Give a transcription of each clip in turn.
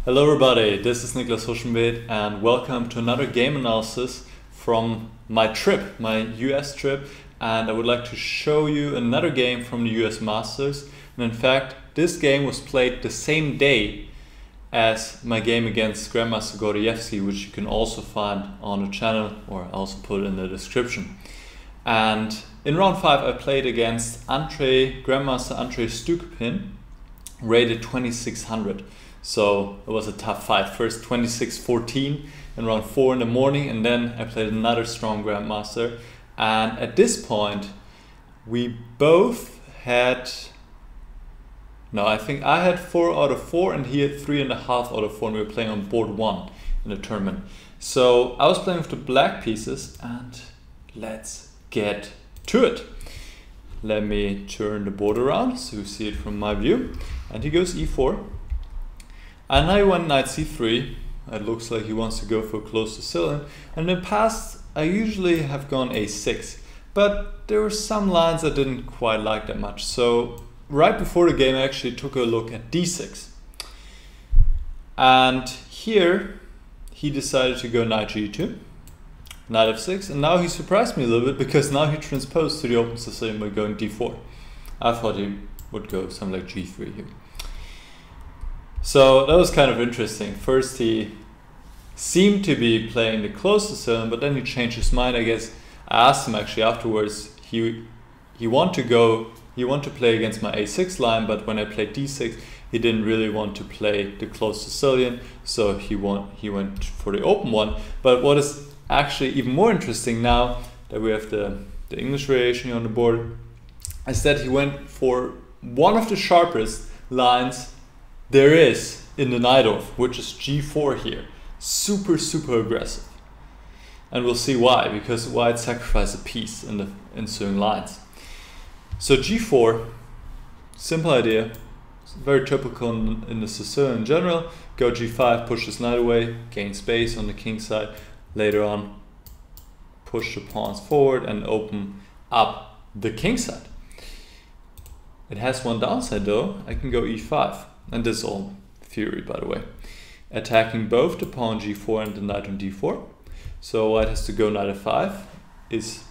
Hello everybody, this is Huschenbeth and welcome to another game analysis from my trip, my US trip, and I would like to show you another game from the US Masters. And in fact, this game was played the same day as my game against Grandmaster Gordievsky, which you can also find on the channel, or I'll also put it in the description. And in round 5 I played against Grandmaster Andrey Stukopin, rated 2600. So it was a tough fight. First 26-14 in round 4 in the morning, and then I played another strong Grandmaster. And at this point we both had, I think I had 4 out of 4 and he had 3.5 out of 4, and we were playing on board 1 in the tournament. So I was playing with the black pieces, and let's get to it. Let me turn the board around so you see it from my view. And he goes e4. And now he went knight c3. It looks like he wants to go for close to Salen. And in the past I usually have gone a6. But there were some lines I didn't quite like that much. So right before the game I actually took a look at d6. And here he decided to go knight g2. Knight f6, and now he surprised me a little bit because now he transposed to the open Sicilian by going d4. I thought he would go something like g3 here. So that was kind of interesting. First he seemed to be playing the close Sicilian, but then he changed his mind. I guess I asked him actually afterwards, he wanted to play against my a6 line, but when I played d6 he didn't really want to play the close Sicilian, so he went for the open one. But what is actually even more interesting now that we have the English variation on the board is that he went for one of the sharpest lines there is in the Najdorf, which is g4 here. Super aggressive. And we'll see why, because white sacrificed a piece in ensuing lines. So g4, simple idea, very typical in the Sicilian in general. Go g5, push this knight away, gain space on the king side. Later on, push the pawns forward and open up the king side. It has one downside though. I can go e5, and this is all theory by the way. Attacking both the pawn g4 and the knight on d4. So white has to go knight f5, is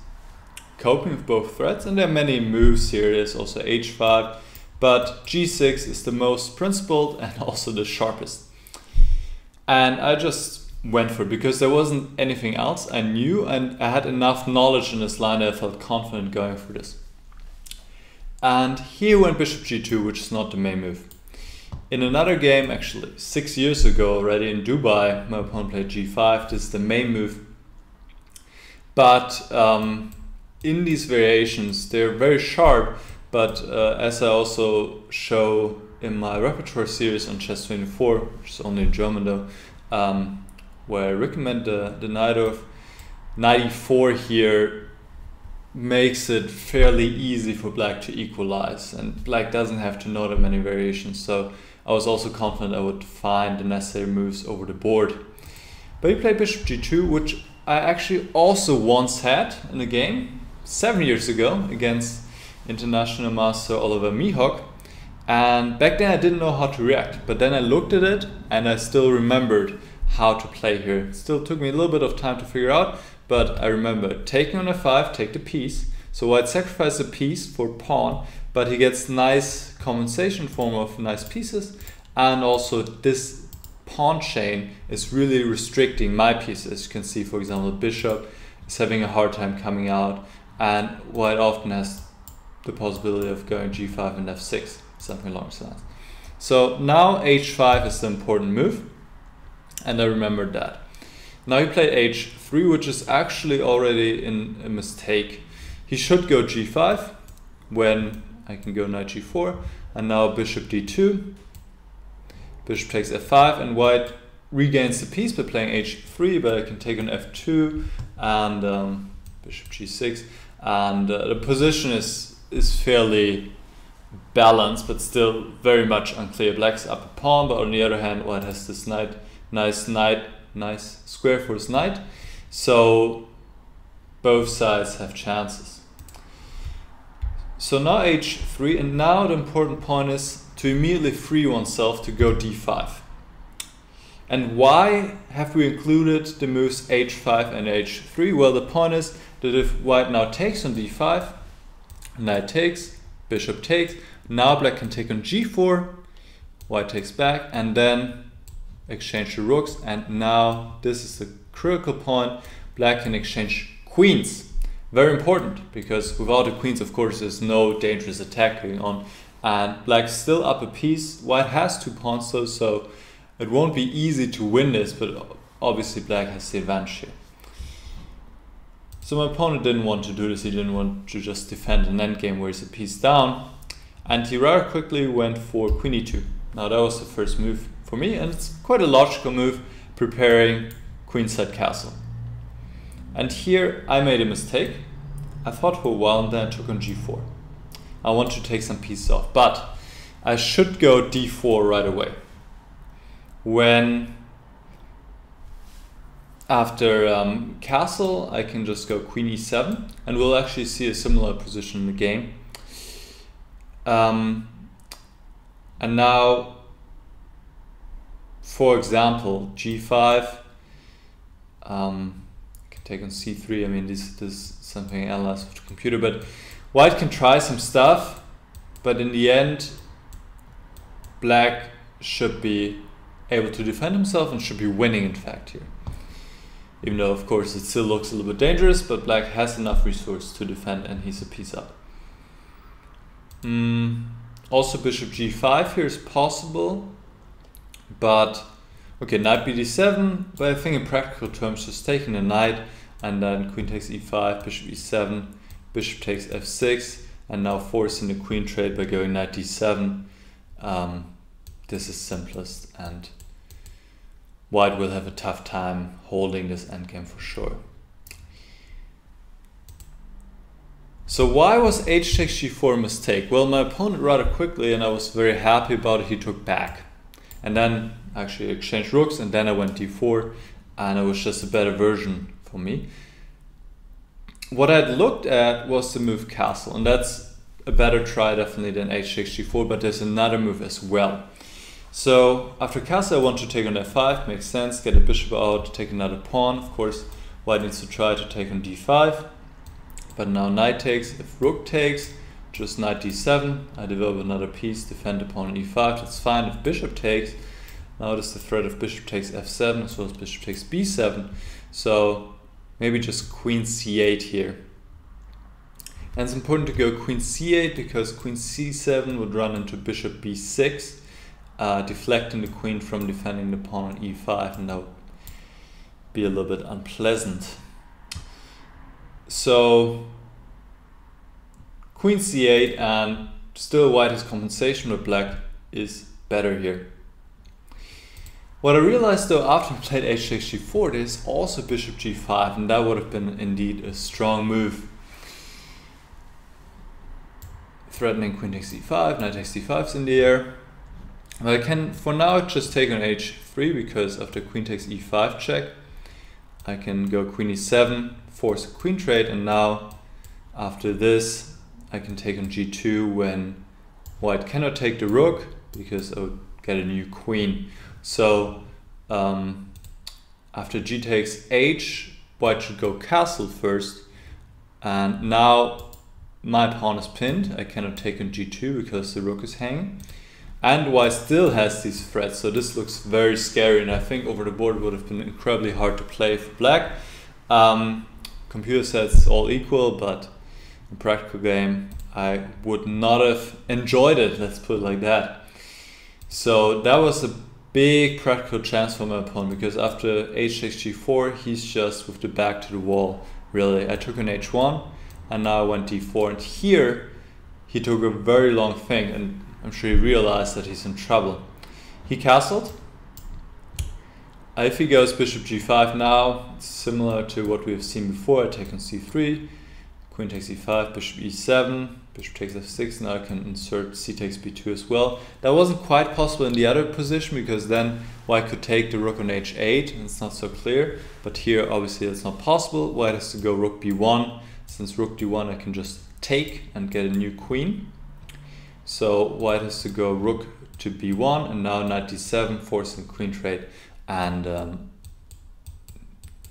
coping with both threats, and there are many moves here. There's also h5, but g6 is the most principled and also the sharpest. And I just went for it because there wasn't anything else I knew, and I had enough knowledge in this line that I felt confident going for this. And here went bishop g2, which is not the main move. In another game, actually 6 years ago already in Dubai, my opponent played g5. This is the main move. But in these variations, they're very sharp, but as I also show in my repertoire series on Chess24, which is only in German though, where I recommend the Najdorf, knight e4 here makes it fairly easy for black to equalize, and black doesn't have to know that many variations, so I was also confident I would find the necessary moves over the board. But he played bishop g2, which I actually also once had in a game 7 years ago against international master Oliver Mihok, and back then I didn't know how to react, but then I looked at it and I still remembered how to play here. It still took me a little bit of time to figure out, but I remember taking on f5, take the piece. So white sacrifices a piece for pawn, but he gets nice compensation form of nice pieces, and also this pawn chain is really restricting my pieces. As you can see, for example, the bishop is having a hard time coming out, and white often has the possibility of going g5 and f6, something along those lines. So now h5 is the important move, and I remembered that. Now he played h3, which is actually already a mistake. He should go g5 when I can go knight g4, and now bishop d2. Bishop takes f5, and white regains the piece by playing h3, but I can take on f2 and bishop g6, and the position is fairly balanced, but still very much unclear. Black's up a pawn, but on the other hand, white has this nice square for his knight, so both sides have chances. So now h3, and now the important point is to immediately free oneself to go d5. And why have we included the moves h5 and h3? Well, the point is that if white now takes on d5, knight takes, bishop takes, now black can take on g4, white takes back, and then exchange the rooks. And now this is the critical point, black can exchange queens. Very important, because without the queens, of course, there's no dangerous attack going on. And black's still up a piece. White has 2 pawns though, so it won't be easy to win this, but obviously black has the advantage here. So my opponent didn't want to do this. He didn't want to just defend an endgame where he's a piece down. And he rather quickly went for queen e2. Now that was the first move for me, and it's quite a logical move, preparing queenside castle. And here I made a mistake. I thought for a while and then I took on g4. I want to take some pieces off, but I should go d4 right away. When after castle, I can just go queen e7, and we'll actually see a similar position in the game. And now, for example, g5. Take on c3. I mean, this is something analyzed with the computer, but white can try some stuff, but in the end black should be able to defend himself and should be winning, in fact, here. Even though, of course, it still looks a little bit dangerous, but black has enough resource to defend, and he's a piece up. Also bishop g5 here is possible, but okay, knight bd7, but I think in practical terms just taking a knight, and then queen takes e5, bishop e7, bishop takes f6, and now forcing the queen trade by going knight d7. This is simplest, and white will have a tough time holding this endgame for sure. So why was h takes g4 a mistake? Well, my opponent rather quickly, and I was very happy about it, he took back. And then actually exchanged rooks, and then I went d4, and it was just a better version for me. What I'd looked at was the move castle, and that's a better try definitely than h takes g4, but there's another move as well. So after castle I want to take on f5, makes sense, get a bishop out, take another pawn. Of course, white needs to try to take on d5, but now knight takes. If rook takes, just knight d7, I develop another piece, defend the pawn on e5, that's fine. If bishop takes, now there's the threat of bishop takes f7 as well as bishop takes b7. So maybe just queen c8 here. And it's important to go queen c8 because queen c7 would run into bishop b6, deflecting the queen from defending the pawn on e5, and that would be a little bit unpleasant. So queen c8, and still white has compensation, but black is better here. What I realized though after I played h takes g4, there's also bishop g5, and that would have been indeed a strong move. Threatening queen takes e5, knight takes d5 is in the air. But I can for now just take on h3, because after queen takes e5 check, I can go queen e7, force a queen trade, and now after this I can take on g2 when white cannot take the rook because I would get a new queen. So after g takes h, white should go castle first, and now my pawn is pinned. I cannot take on g2 because the rook is hanging, and white still has these threats, so this looks very scary, and I think over the board it would have been incredibly hard to play for black. Computer says it's all equal, but in practical game I would not have enjoyed it, let's put it like that. So that was a big practical chance for my opponent, because after h takes g4 he's just with the back to the wall, really. I took on h1 and now I went d4, and here he took a very long thing, and I'm sure he realized that he's in trouble. He castled. If he goes bishop g5 now, it's similar to what we have seen before. I take on c3, queen takes e5, bishop e7, bishop takes f6. Now I can insert c takes b2 as well. That wasn't quite possible in the other position, because then white could take the rook on h8, and it's not so clear. But here obviously that's not possible. White has to go rook b1. Since rook d1 I can just take and get a new queen. So white has to go rook to b1, and now knight d7, forcing queen trade. and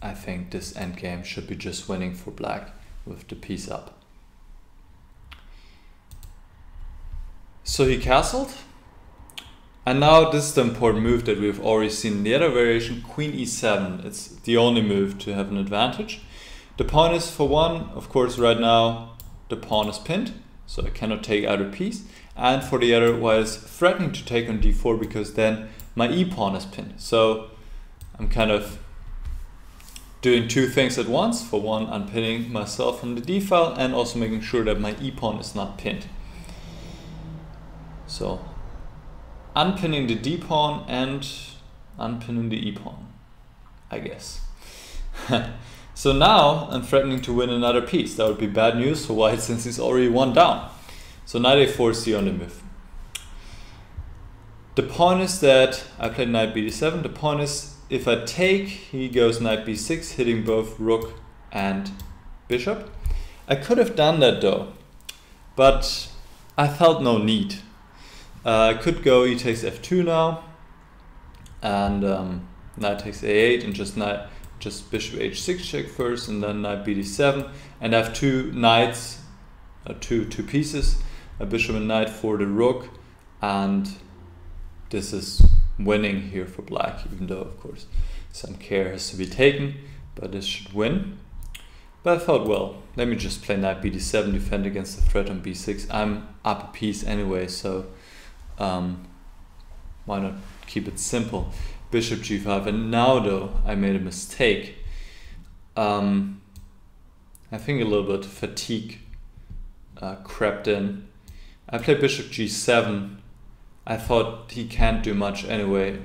I think this endgame should be just winning for black with the piece up. So he castled, and now this is the important move that we've already seen in the other variation, Queen e7. It's the only move to have an advantage. The pawn is, for one, of course, right now the pawn is pinned, so I cannot take either piece. And for the other, while it's threatening to take on d4, because then my e-pawn is pinned. So I'm kind of doing two things at once. For one, unpinning myself from the d file, and also making sure that my e-pawn is not pinned. So unpinning the d-pawn and unpinning the e-pawn, I guess. So now I'm threatening to win another piece. That would be bad news for white since he's already one down. So knight a4 is the only move. The pawn is that I played knight bd7. The pawn is, if I take, he goes knight b6, hitting both rook and bishop. I could have done that though, but I felt no need. I could go e takes f2 now, and knight takes a8, and just bishop h6 check first, and then knight bd7, and I have two knights, two pieces, a bishop and knight for the rook, and this is winning here for black, even though of course some care has to be taken, but this should win. But I thought, well, let me just play knight bd7, defend against the threat on b6. I'm up a piece anyway, so why not keep it simple? Bishop g5, and now though I made a mistake. I think a little bit of fatigue crept in. I played bishop g7. I thought he can't do much anyway.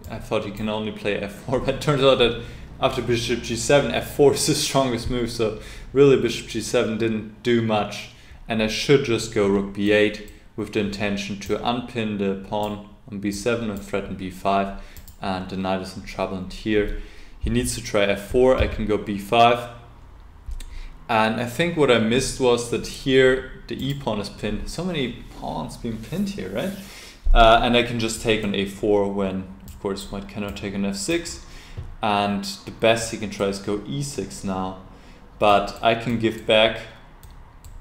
I thought he can only play f4, but it turns out that after bishop g7, f4 is the strongest move, so really bishop g7 didn't do much, and I should just go rook b8 with the intention to unpin the pawn on b7 and threaten b5, and the knight is in trouble. And here he needs to try f4. I can go b5, and I think what I missed was that here the e-pawn is pinned. So many pawns being pinned here, right? And I can just take on a4 when, of course, white cannot take on f6, and the best he can try is go e6 now, but I can give back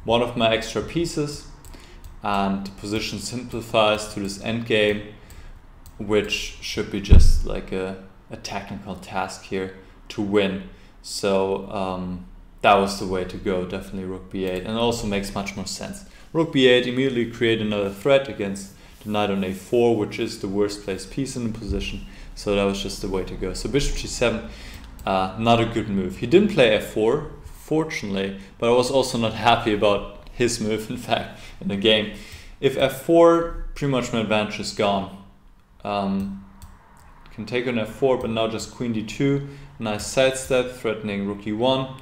one of my extra pieces, and the position simplifies to this endgame, which should be just like a technical task here to win. So that was the way to go, definitely rook b8, and it also makes much more sense. Rook b8 immediately create another threat against the knight on a4, which is the worst placed piece in the position, so that was just the way to go. So bishop g7, not a good move. He didn't play f4, fortunately, but I was also not happy about his move, in fact, in the game. If f4, pretty much my advantage is gone. Can take on f4, but now just queen d2, nice sidestep, threatening rook e1,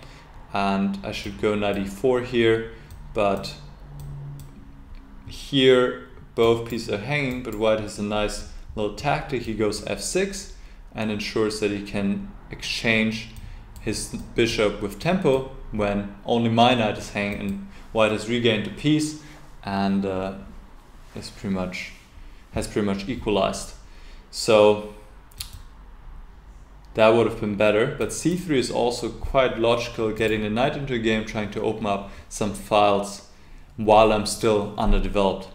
and I should go knight e4 here, but here both pieces are hanging, but white has a nice little tactic. He goes f6 and ensures that he can exchange his bishop with tempo when only my knight is hanging, and white has regained the piece and has pretty much equalized. So that would have been better, but c3 is also quite logical, getting the knight into the game, trying to open up some files while I'm still underdeveloped.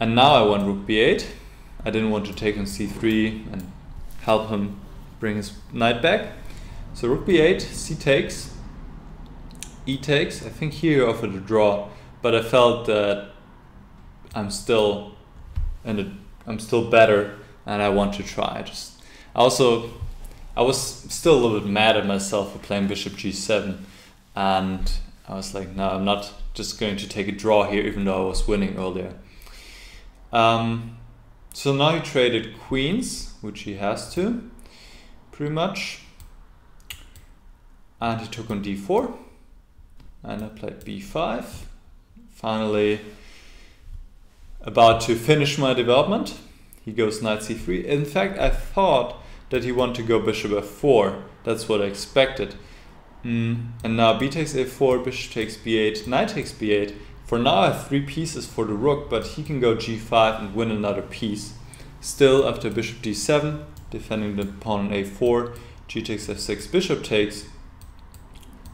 And now I want rook b8. I didn't want to take on c3 and help him bring his knight back. So rook b8, c takes, e takes. I think here he offered a draw, but I felt that I'm still better, and I want to try. I was still a little bit mad at myself for playing bishop g7, and I was like, no, I'm not just going to take a draw here, even though I was winning earlier. So now he traded queens, which he has to, pretty much, and he took on d4, and I played b5. Finally, about to finish my development. He goes knight c3. In fact, I thought that he wanted to go bishop f4. That's what I expected. And now b takes a4, bishop takes b8, knight takes b8. For now I have 3 pieces for the rook, but he can go g5 and win another piece. Still, after bishop d7, defending the pawn on a4, g takes f6, bishop takes,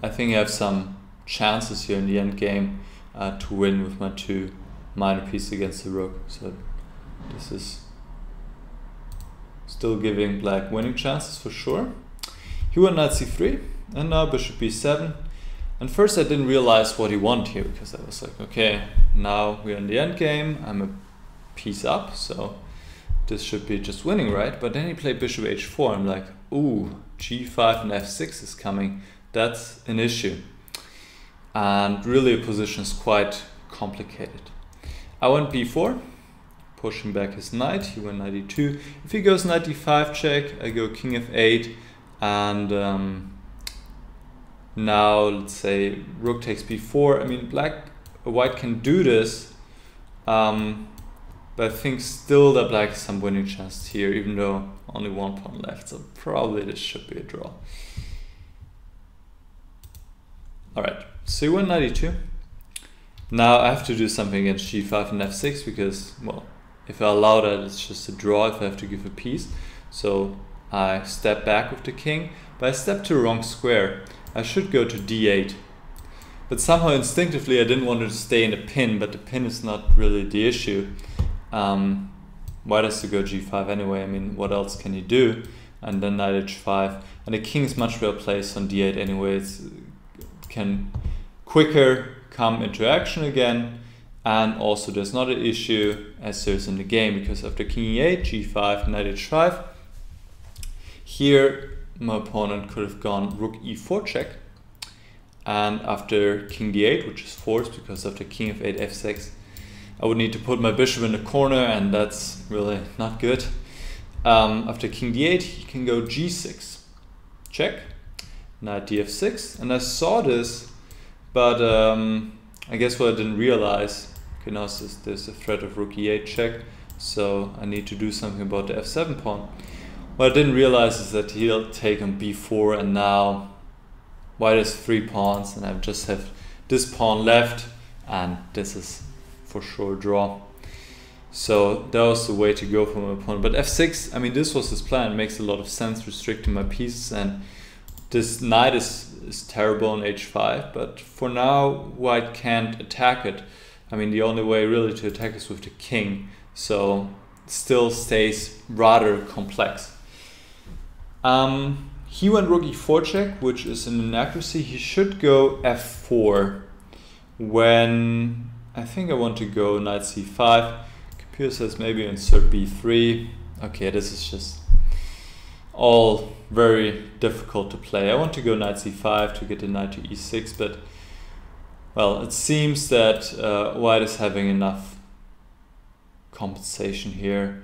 I think I have some chances here in the endgame to win with my 2 minor pieces against the rook. So this is still giving black winning chances for sure. He went knight c3, and now bishop b7. And first I didn't realize what he wanted here, because I was like, okay, now we're in the endgame, I'm a piece up, so this should be just winning, right? But then he played bishop h4, I'm like, ooh, g5 and f6 is coming. That's an issue. And really the position is quite complicated. I went b4, pushing back his knight. He went knight e2. If he goes knight d5 check, I go king f8, and now let's say rook takes b4. I mean, white can do this, but I think still that black has some winning chances here, even though only 1 pawn left. So probably this should be a draw. All right, so he went knight e2. Now I have to do something against g5 and f6 because, well, if I allow that, it's just a draw if I have to give a piece. So I step back with the king, but I step to the wrong square. I should go to d8. But somehow instinctively I didn't want to stay in the pin, but the pin is not really the issue. White has to go g5 anyway. I mean, what else can you do? And then knight h5. And the king is much better placed on d8 anyway. It can quicker come into action again. And also there's not an issue as there is in the game, because after king e8, g5, knight h5, here my opponent could have gone rook e4 check. And after king d8, which is forced because after king f8, f6, I would need to put my bishop in the corner, and that's really not good. After king d8, he can go g6 check, knight df6, and I saw this, but I guess what I didn't realize, okay, now there's a threat of rook e8 check, so I need to do something about the f7 pawn. What I didn't realize is that he'll take on b4, and now white has 3 pawns, and I just have this pawn left, and this is for sure a draw. So that was the way to go for my opponent. But f6, I mean, this was his plan. It makes a lot of sense, restricting my pieces, and this knight is terrible on h5, but for now white can't attack it. I mean, the only way really to attack is with the king, so it still stays rather complex. He went rook e4 check, which is an inaccuracy. He should go f4 when I think I want to go knight c5. Computer says maybe insert b3. Okay, this is just all very difficult to play. I want to go knight c5 to get the knight to e6, but well, it seems that white is having enough compensation here,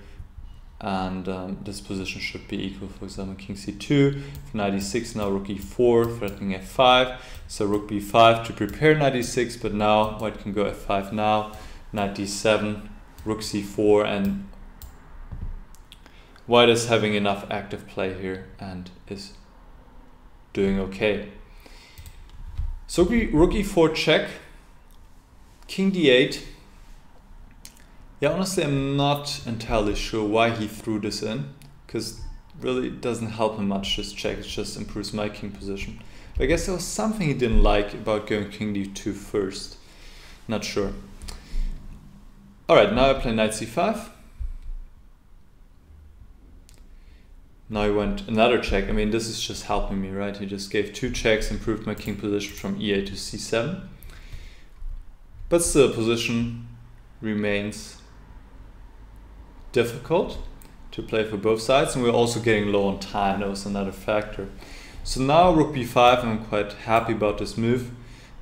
and this position should be equal. For example, king c2, knight e6, now rook e4, threatening f5, so rook b5 to prepare knight e6, but now white can go f5 now, knight d7, rook c4, and white is having enough active play here and is doing okay. So rook e4 check, king d8. Yeah, honestly, I'm not entirely sure why he threw this in, because really it doesn't help him much, this check, it just improves my king position. But I guess there was something he didn't like about going king d2 first. Not sure. Alright, now I play knight c5. Now he went another check. I mean, this is just helping me, right? He just gave 2 checks, improved my king position from e8 to c7. But still, position remains difficult to play for both sides, and we're also getting low on time. That was another factor. So now rook b5, I'm quite happy about this move.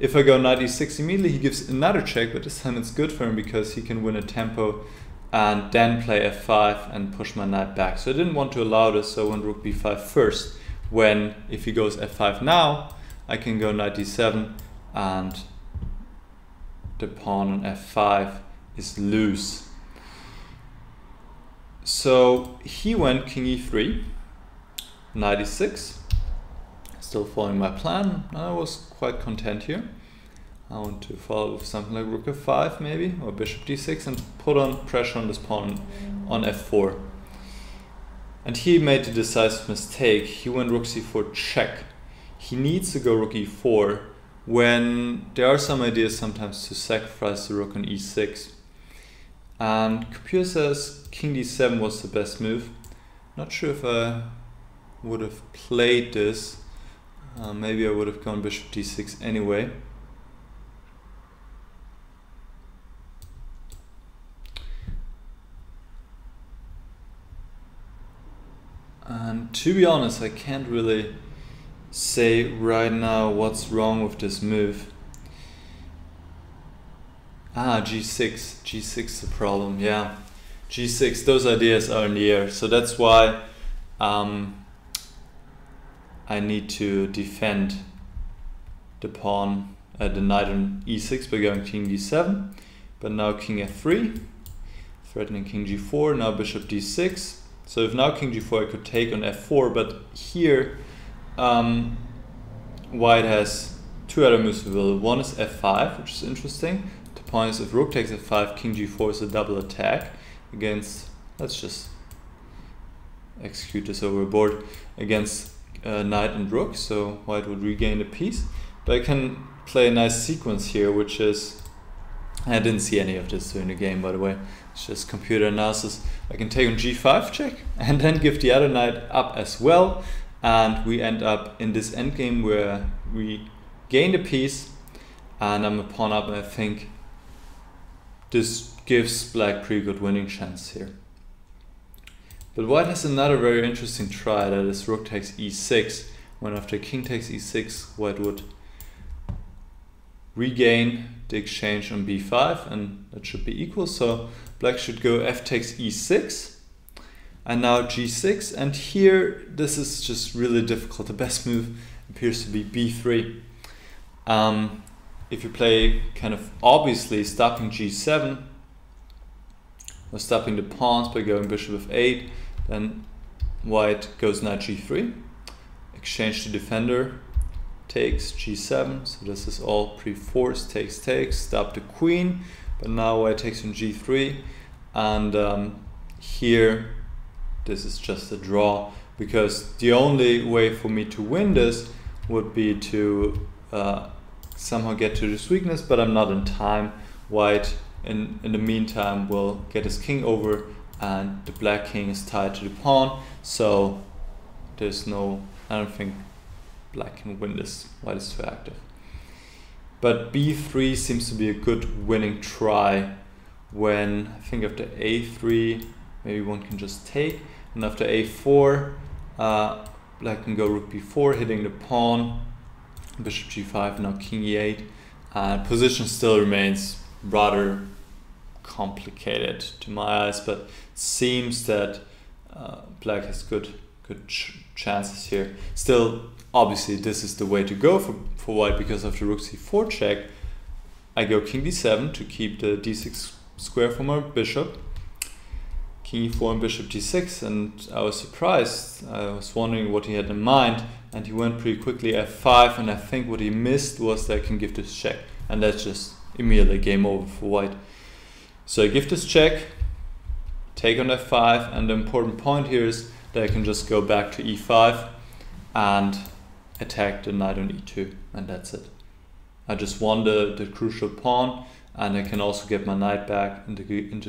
If I go knight e6 immediately, he gives another check, but this time it's good for him because he can win a tempo and then play f5 and push my knight back. So I didn't want to allow this, so I went rook b5 first. When, if he goes f5 now, I can go knight d7, and the pawn on f5 is loose. So he went king e3, knight e6, still following my plan. I was quite content here. I want to follow with something like rook f5 maybe, or bishop d6, and put on pressure on this pawn on f4. And he made the decisive mistake. He went rook c4 check. He needs to go rook e4 when there are some ideas sometimes to sacrifice the rook on e6. And computer says king d7 was the best move. Not sure if I would have played this. Maybe I would have gone bishop d6 anyway. And to be honest, I can't really say right now what's wrong with this move. G6. G6 is the problem, yeah. G6, those ideas are in the air. So that's why I need to defend the pawn, the knight on e6 by going king d7. But now king f3, threatening king g4, now bishop d6. So if now king g4 I could take on f4, but here white has two other moves available. One is f5, which is interesting. The point is if rook takes f5, king g4 is a double attack against, let's just execute this overboard, against knight and rook, so white would regain the piece. But I can play a nice sequence here, which is, I didn't see any of this during the game, by the way. It's just computer analysis. I can take on g5 check and then give the other knight up as well. And we end up in this endgame where we gain the piece and I'm a pawn up, and I think this gives black pretty good winning chance here. But white has another very interesting try, that is rook takes e6. When after king takes e6, white would regain the exchange on b5, and that should be equal. So black should go f takes e6 and now g6, and here this is just really difficult. The best move appears to be b3. If you play kind of obviously stopping g7 or stopping the pawns by going bishop f8, then white goes knight g3, exchange the defender, takes g7, so this is all pre-forced, takes, stop the queen, but now white takes on g3, and here this is just a draw, because the only way for me to win this would be to somehow get to this weakness, but I'm not in time. White in the meantime will get his king over, and the black king is tied to the pawn, so there's no, I don't think black can win this. White is too active. But b3 seems to be a good winning try, when I think after a3 maybe one can just take, and after a4 black can go rook b4 hitting the pawn, bishop g5, now king e8, and position still remains rather complicated to my eyes, but it seems that black has good chances here. Still, obviously this is the way to go for white, because after rook c4 check I go king d7 to keep the d6 square for my bishop, king e4 and bishop d6, and I was surprised. I was wondering what he had in mind, and he went pretty quickly f5, and I think what he missed was that I can give this check, and that's just immediately game over for white. So I give this check, take on f5, and the important point here is that I can just go back to e5 and attack the knight on e2, and that's it. I just won the crucial pawn, and I can also get my knight back into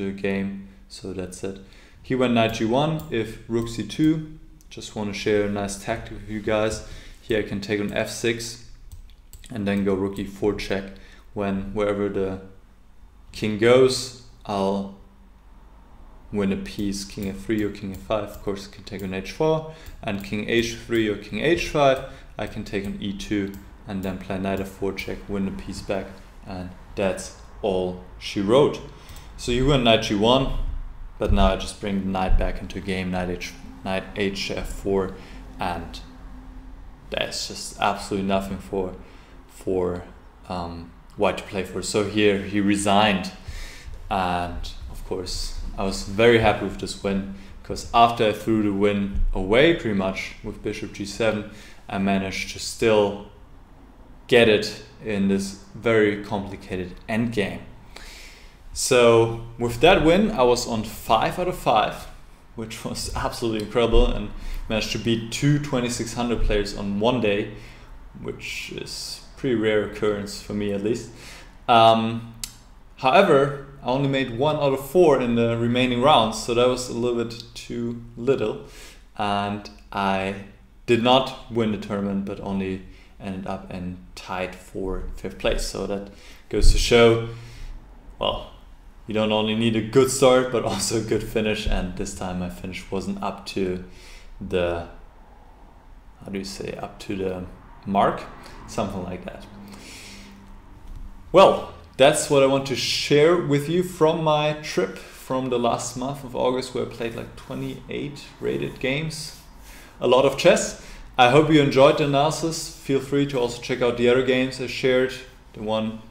the game, so that's it. He went knight g1, if rook c2, just want to share a nice tactic with you guys. Here I can take on f6 and then go rook e4 check. Wherever the king goes, I'll win a piece. King f3 or king f5, of course I can take on h4, and king h3 or king h5 I can take on e2 and then play knight f4 check, win the piece back, and that's all she wrote. So you went knight g1, but now I just bring the knight back into game, knight h4, and that's just absolutely nothing for white to play for. So here he resigned, and of course I was very happy with this win, because after I threw the win away pretty much with bishop g7, I managed to still get it in this very complicated endgame. So with that win I was on 5 out of 5, which was absolutely incredible, and managed to beat two 2600 players on one day, which is pretty rare occurrence for me at least. However, I only made 1 out of 4 in the remaining rounds, so that was a little bit too little, and I did not win the tournament, but only ended up and tied for 5th place. So that goes to show, well, you don't only need a good start, but also a good finish, and this time my finish wasn't up to the, up to the mark, something like that. Well, that's what I want to share with you from my trip from the last month of August, where I played like 28 rated games, a lot of chess. I hope you enjoyed the analysis. Feel free to also check out the other games I shared, the one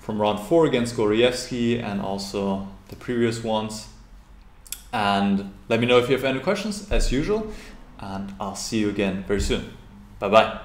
from round 4 against Gordievsky and also the previous ones. And let me know if you have any questions as usual, and I'll see you again very soon. Bye bye.